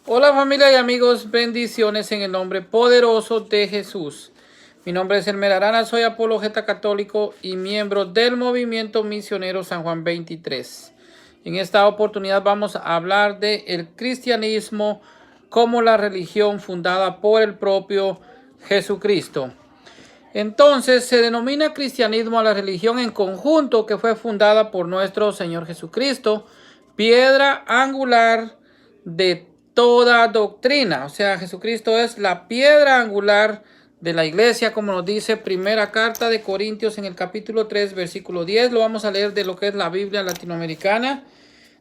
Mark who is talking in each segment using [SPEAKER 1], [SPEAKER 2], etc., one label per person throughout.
[SPEAKER 1] Hola familia y amigos, bendiciones en el nombre poderoso de Jesús. Mi nombre es Elmer Arana, soy apologeta católico y miembro del movimiento misionero San Juan 23. En esta oportunidad vamos a hablar de el cristianismo como la religión fundada por el propio Jesucristo. Entonces se denomina cristianismo a la religión en conjunto que fue fundada por nuestro Señor Jesucristo, piedra angular de toda doctrina. O sea, Jesucristo es la piedra angular de la iglesia, como nos dice primera carta de Corintios en el capítulo 3, versículo 10. Lo vamos a leer de lo que es la Biblia latinoamericana.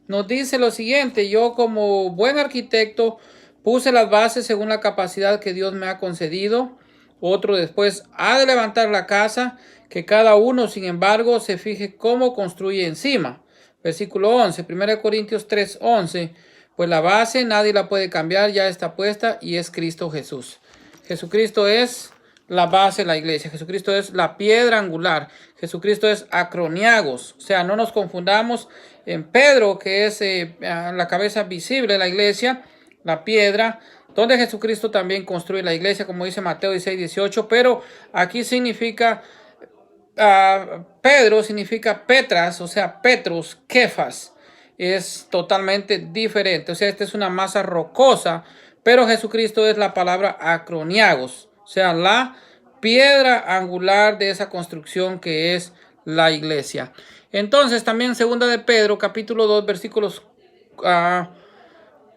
[SPEAKER 1] Nos dice lo siguiente: yo como buen arquitecto puse las bases según la capacidad que Dios me ha concedido. Otro después ha de levantar la casa, que cada uno sin embargo se fije cómo construye encima. Versículo 11, 1 Corintios 3, 11. Pues la base nadie la puede cambiar, ya está puesta y es Cristo Jesús. Jesucristo es la base de la iglesia. Jesucristo es la piedra angular. Jesucristo es acroniagos. O sea, no nos confundamos en Pedro, que es la cabeza visible de la iglesia, la piedra, donde Jesucristo también construye la iglesia, como dice Mateo 16, 18. Pero aquí significa, Pedro significa Petras, o sea, Petros, Kefas. Es totalmente diferente. O sea, esta es una masa rocosa, pero Jesucristo es la palabra acroniagos. O sea, la piedra angular de esa construcción que es la iglesia. Entonces, también segunda de Pedro, capítulo 2, versículos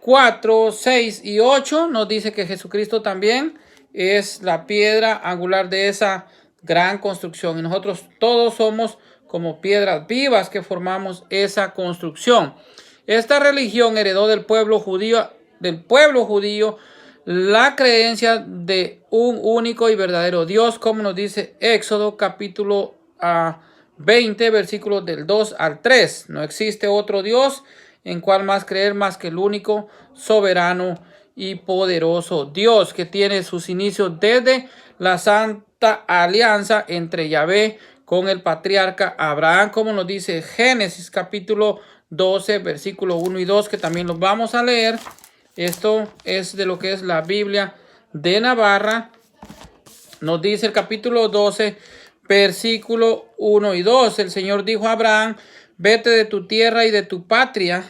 [SPEAKER 1] 4, 6 y 8, nos dice que Jesucristo también es la piedra angular de esa gran construcción. Y nosotros todos somos como piedras vivas que formamos esa construcción. Esta religión heredó del pueblo judío la creencia de un único y verdadero Dios, como nos dice Éxodo capítulo 20, versículos del 2 al 3. No existe otro Dios en cual más creer más que el único, soberano y poderoso Dios, que tiene sus inicios desde la santa alianza entre Yahvé con el patriarca Abraham, como nos dice Génesis capítulo 12, versículo 1 y 2, que también los vamos a leer. Esto es de lo que es la Biblia de Navarra. Nos dice el capítulo 12, versículo 1 y 2. El Señor dijo a Abraham: vete de tu tierra y de tu patria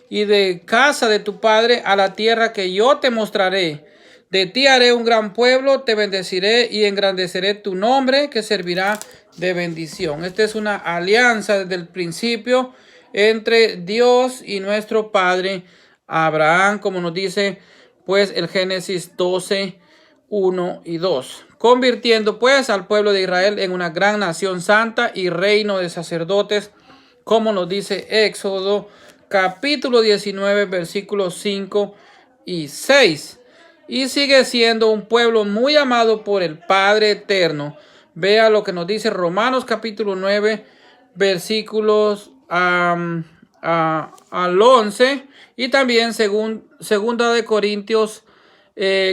[SPEAKER 1] y de casa de tu padre a la tierra que yo te mostraré. De ti haré un gran pueblo, te bendeciré y engrandeceré tu nombre, que servirá de bendición. Esta es una alianza desde el principio entre Dios y nuestro padre Abraham, como nos dice pues el Génesis 12, 1 y 2. Convirtiendo pues al pueblo de Israel en una gran nación santa y reino de sacerdotes, como nos dice Éxodo capítulo 19, versículos 5 y 6. Y sigue siendo un pueblo muy amado por el Padre Eterno. Vea lo que nos dice Romanos capítulo 9, versículos al 11. Y también segunda de Corintios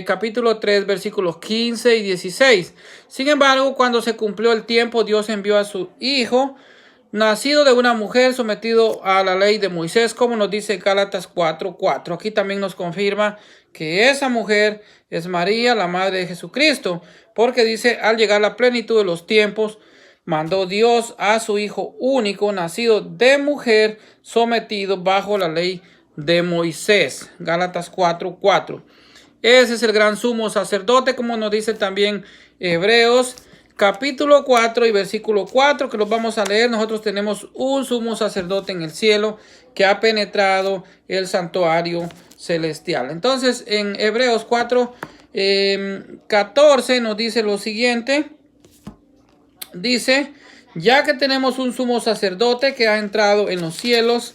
[SPEAKER 1] capítulo 3, versículos 15 y 16. Sin embargo, cuando se cumplió el tiempo, Dios envió a su Hijo, nacido de una mujer, sometido a la ley de Moisés, como nos dice Gálatas 4:4. Aquí también nos confirma que esa mujer es María, la madre de Jesucristo, porque dice: al llegar la plenitud de los tiempos, mandó Dios a su Hijo único, nacido de mujer, sometido bajo la ley de Moisés. Gálatas 4:4. Ese es el gran sumo sacerdote, como nos dice también Hebreos capítulo 4 y versículo 4, que los vamos a leer. Nosotros tenemos un sumo sacerdote en el cielo que ha penetrado el santuario celestial. Entonces, en Hebreos 4, 14 nos dice lo siguiente. Dice: ya que tenemos un sumo sacerdote que ha entrado en los cielos,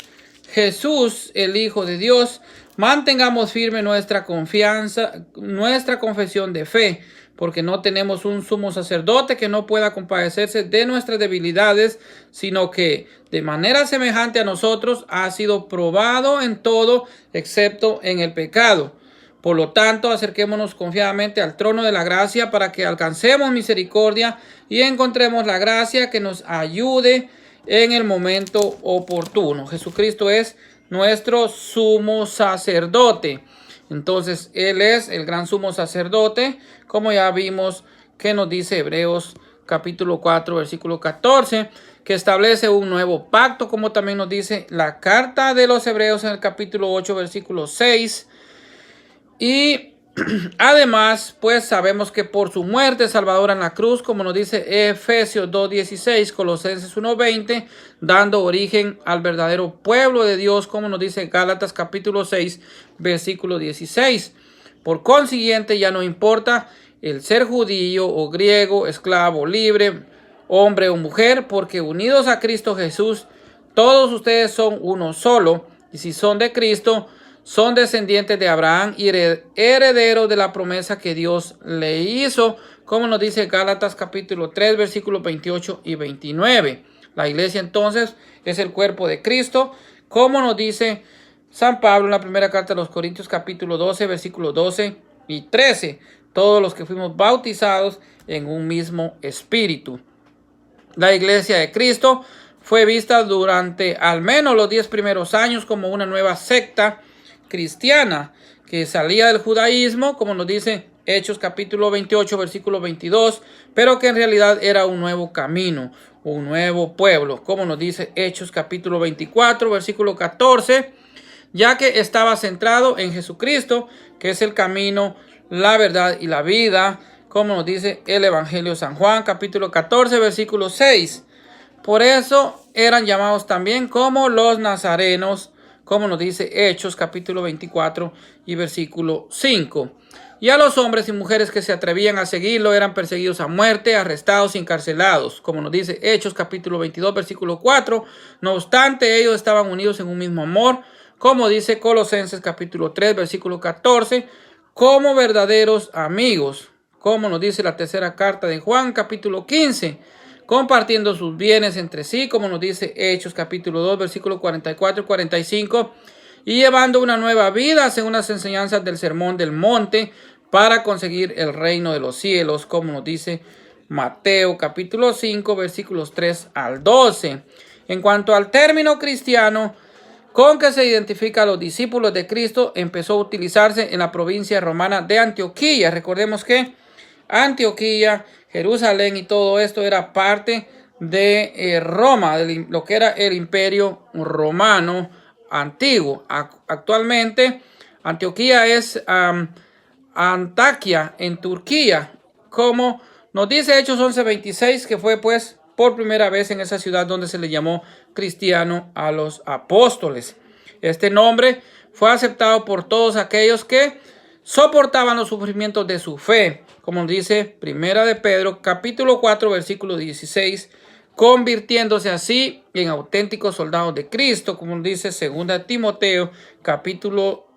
[SPEAKER 1] Jesús, el Hijo de Dios, mantengamos firme nuestra confianza, nuestra confesión de fe, porque no tenemos un sumo sacerdote que no pueda compadecerse de nuestras debilidades, sino que de manera semejante a nosotros ha sido probado en todo, excepto en el pecado. Por lo tanto, acerquémonos confiadamente al trono de la gracia para que alcancemos misericordia y encontremos la gracia que nos ayude en el momento oportuno. Jesucristo es nuestro sumo sacerdote. Entonces, Él es el gran sumo sacerdote, como ya vimos que nos dice Hebreos capítulo 4, versículo 14, que establece un nuevo pacto, como también nos dice la carta de los Hebreos en el capítulo 8, versículo 6. Y además, pues sabemos que por su muerte salvadora en la cruz, como nos dice Efesios 2:16, Colosenses 1:20, dando origen al verdadero pueblo de Dios, como nos dice Gálatas capítulo 6, versículo 16. Por consiguiente, ya no importa el ser judío o griego, esclavo, libre, hombre o mujer, porque unidos a Cristo Jesús, todos ustedes son uno solo, y si son de Cristo, son descendientes de Abraham y herederos de la promesa que Dios le hizo, como nos dice Gálatas capítulo 3, versículos 28 y 29. La iglesia entonces es el cuerpo de Cristo, como nos dice San Pablo en la primera carta de los Corintios capítulo 12, versículos 12 y 13. Todos los que fuimos bautizados en un mismo espíritu. La iglesia de Cristo fue vista durante al menos los 10 primeros años como una nueva secta cristiana que salía del judaísmo, como nos dice Hechos capítulo 28, versículo 22, pero que en realidad era un nuevo camino, un nuevo pueblo, como nos dice Hechos capítulo 24, versículo 14, ya que estaba centrado en Jesucristo, que es el camino, la verdad y la vida, como nos dice el Evangelio de San Juan, capítulo 14, versículo 6. Por eso eran llamados también como los nazarenos, como nos dice Hechos, capítulo 24 y versículo 5. Y a los hombres y mujeres que se atrevían a seguirlo eran perseguidos a muerte, arrestados y encarcelados, como nos dice Hechos, capítulo 22, versículo 4. No obstante, ellos estaban unidos en un mismo amor, como dice Colosenses, capítulo 3, versículo 14, como verdaderos amigos, como nos dice la tercera carta de Juan, capítulo 15, compartiendo sus bienes entre sí, como nos dice Hechos capítulo 2, versículos 44 y 45, y llevando una nueva vida según las enseñanzas del Sermón del Monte para conseguir el reino de los cielos, como nos dice Mateo capítulo 5, versículos 3 al 12. En cuanto al término cristiano con que se identifica a los discípulos de Cristo, empezó a utilizarse en la provincia romana de Antioquía. Recordemos que Antioquía, Jerusalén y todo esto era parte de Roma, de lo que era el imperio romano antiguo. Actualmente Antioquía es Antaquia en Turquía, como nos dice Hechos 11:26, que fue pues por primera vez en esa ciudad donde se le llamó cristiano a los apóstoles. Este nombre fue aceptado por todos aquellos que soportaban los sufrimientos de su fe, como dice Primera de Pedro, capítulo 4, versículo 16, convirtiéndose así en auténticos soldados de Cristo, como dice Segunda de Timoteo, capítulo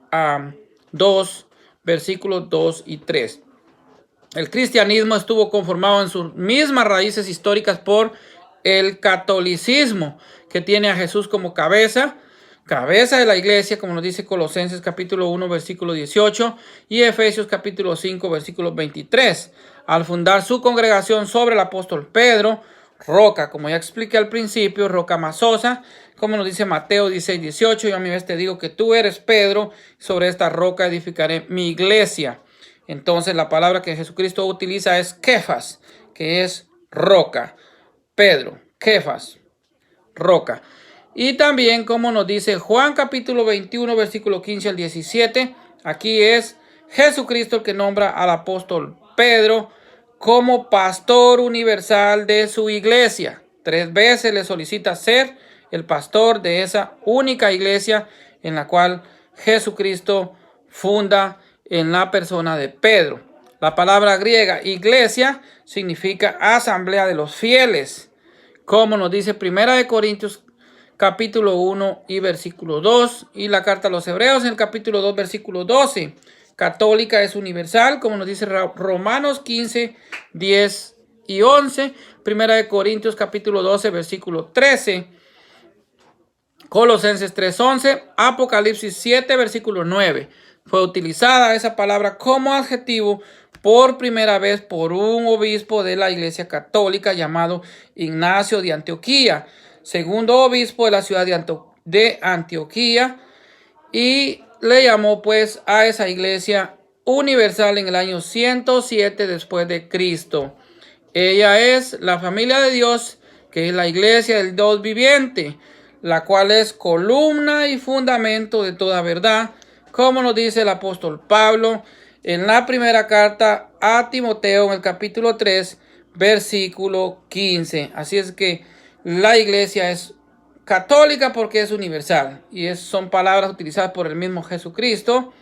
[SPEAKER 1] 2, versículos 2 y 3. El cristianismo estuvo conformado en sus mismas raíces históricas por el catolicismo, que tiene a Jesús como cabeza de la iglesia, como nos dice Colosenses capítulo 1, versículo 18 y Efesios capítulo 5, versículo 23. Al fundar su congregación sobre el apóstol Pedro, roca, como ya expliqué al principio, roca masosa, como nos dice Mateo 16, 18, yo a mi vez te digo que tú eres Pedro, sobre esta roca edificaré mi iglesia. Entonces la palabra que Jesucristo utiliza es Kefas, que es roca. Pedro, Kefas, roca. Y también, como nos dice Juan capítulo 21, versículo 15 al 17, aquí es Jesucristo el que nombra al apóstol Pedro como pastor universal de su iglesia. 3 veces le solicita ser el pastor de esa única iglesia en la cual Jesucristo funda en la persona de Pedro. La palabra griega iglesia significa asamblea de los fieles, como nos dice Primera de Corintios capítulo 1 y versículo 2, y la carta a los Hebreos en el capítulo 2, versículo 12. Católica es universal, como nos dice Romanos 15, 10 y 11. Primera de Corintios capítulo 12, versículo 13. Colosenses 3:11, Apocalipsis 7, versículo 9. Fue utilizada esa palabra como adjetivo por primera vez por un obispo de la Iglesia Católica llamado Ignacio de Antioquía, segundo obispo de la ciudad de Antioquía, y le llamó pues a esa iglesia universal en el año 107 después de Cristo. Ella es la familia de Dios, que es la iglesia del Dios viviente, la cual es columna y fundamento de toda verdad, como nos dice el apóstol Pablo en la primera carta a Timoteo en el capítulo 3, versículo 15. Así es que la iglesia es católica porque es universal, y son palabras utilizadas por el mismo Jesucristo.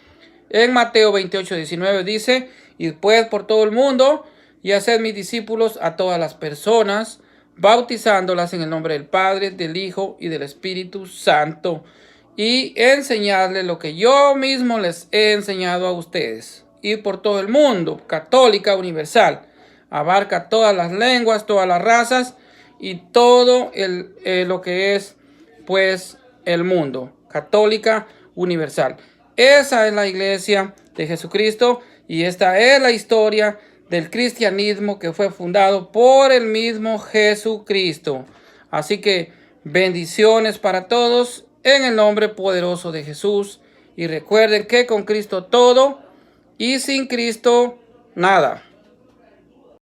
[SPEAKER 1] En Mateo 28, 19 dice: "Y pues por todo el mundo, y haced mis discípulos a todas las personas, bautizándolas en el nombre del Padre, del Hijo y del Espíritu Santo, y enseñadles lo que yo mismo les he enseñado a ustedes". Y por todo el mundo, católica universal, abarca todas las lenguas, todas las razas y todo lo que es pues el mundo. Católica universal. Esa es la iglesia de Jesucristo, y esta es la historia del cristianismo que fue fundado por el mismo Jesucristo. Así que bendiciones para todos en el nombre poderoso de Jesús, y recuerden que con Cristo todo y sin Cristo nada.